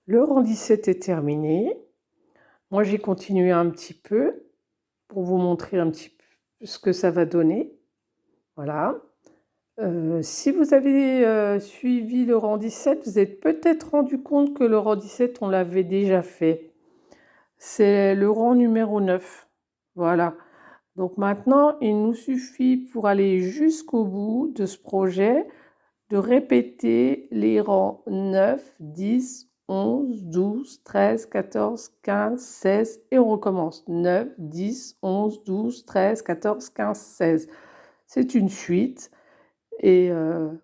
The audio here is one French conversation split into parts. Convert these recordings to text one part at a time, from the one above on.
Le rang 17 est terminé. Moi, j'ai continué un petit peu pour vous montrer un petit peu ce que ça va donner. Voilà. Si vous avez suivi le rang 17, vous êtes peut-être rendu compte que le rang 17, on l'avait déjà fait. C'est le rang numéro 9. Voilà. Donc maintenant, il nous suffit pour aller jusqu'au bout de ce projet de répéter les rangs 9, 10, 11, 12, 13, 14, 15, 16 et on recommence. 9, 10, 11, 12, 13, 14, 15, 16. C'est une suite et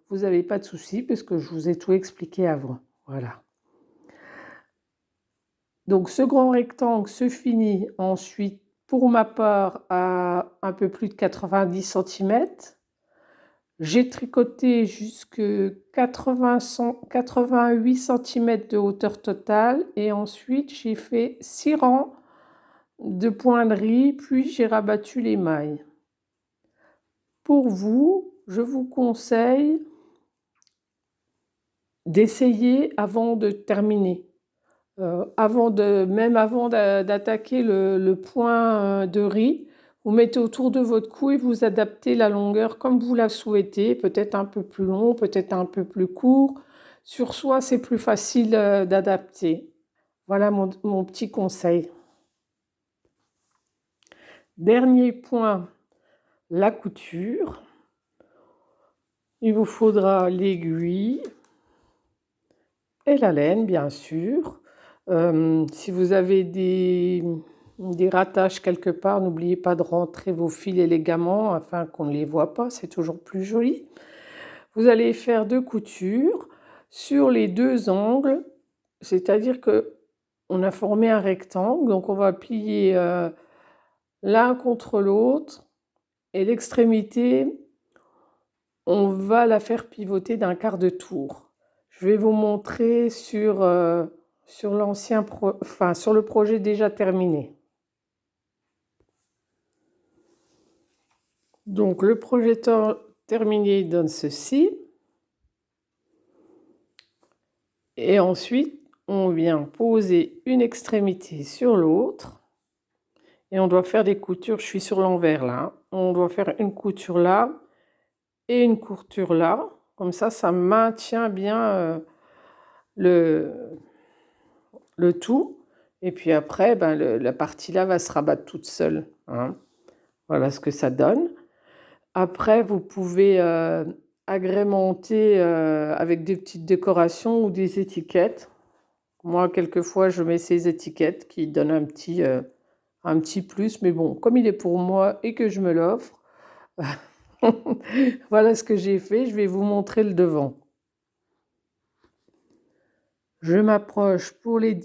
vous n'avez pas de souci parce que je vous ai tout expliqué avant. Voilà. Donc ce grand rectangle se finit ensuite pour ma part à un peu plus de 90 cm. J'ai tricoté jusque 88 cm de hauteur totale et ensuite j'ai fait 6 rangs de poinderie puis j'ai rabattu les mailles. Pour vous, je vous conseille d'essayer avant de terminer. Même avant d'attaquer le point de riz, vous mettez autour de votre cou et vous adaptez la longueur comme vous la souhaitez, peut-être un peu plus long, peut-être un peu plus court. Sur soi, c'est plus facile d'adapter. Voilà mon petit conseil. Dernier point, la couture. Il vous faudra l'aiguille et la laine, bien sûr. Si vous avez des ratages quelque part, n'oubliez pas de rentrer vos fils élégamment afin qu'on ne les voit pas, c'est toujours plus joli. Vous allez faire 2 coutures sur les 2 angles, c'est-à-dire qu'on a formé un rectangle, donc on va plier l'un contre l'autre et l'extrémité, on va la faire pivoter d'un quart de tour. Je vais vous montrer sur le projet déjà terminé. Donc le projet terminé donne ceci. Et ensuite, on vient poser une extrémité sur l'autre. Et on doit faire des coutures, je suis sur l'envers là. On doit faire une couture là et une couture là. Comme ça maintient bien le tout. Et puis après, la partie là va se rabattre toute seule. Hein. Voilà ce que ça donne. Après, vous pouvez agrémenter avec des petites décorations ou des étiquettes. Moi, quelquefois, je mets ces étiquettes qui donnent un petit plus. Mais bon, comme il est pour moi et que je me l'offre, voilà ce que j'ai fait. Je vais vous montrer le devant. Je m'approche pour les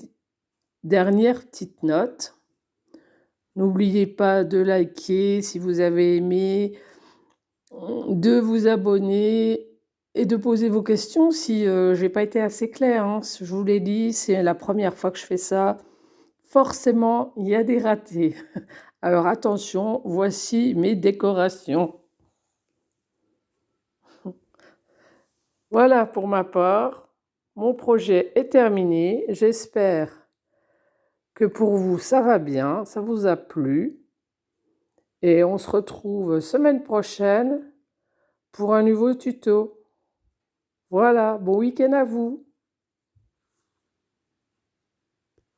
dernières petites notes. N'oubliez pas de liker si vous avez aimé, de vous abonner et de poser vos questions si j'ai pas été assez claire. Hein. Je vous l'ai dit, c'est la première fois que je fais ça. Forcément, il y a des ratés. Alors attention, voici mes décorations. Voilà pour ma part. Mon projet est terminé. J'espère que pour vous, ça va bien, ça vous a plu. Et on se retrouve semaine prochaine pour un nouveau tuto. Voilà, bon week-end à vous.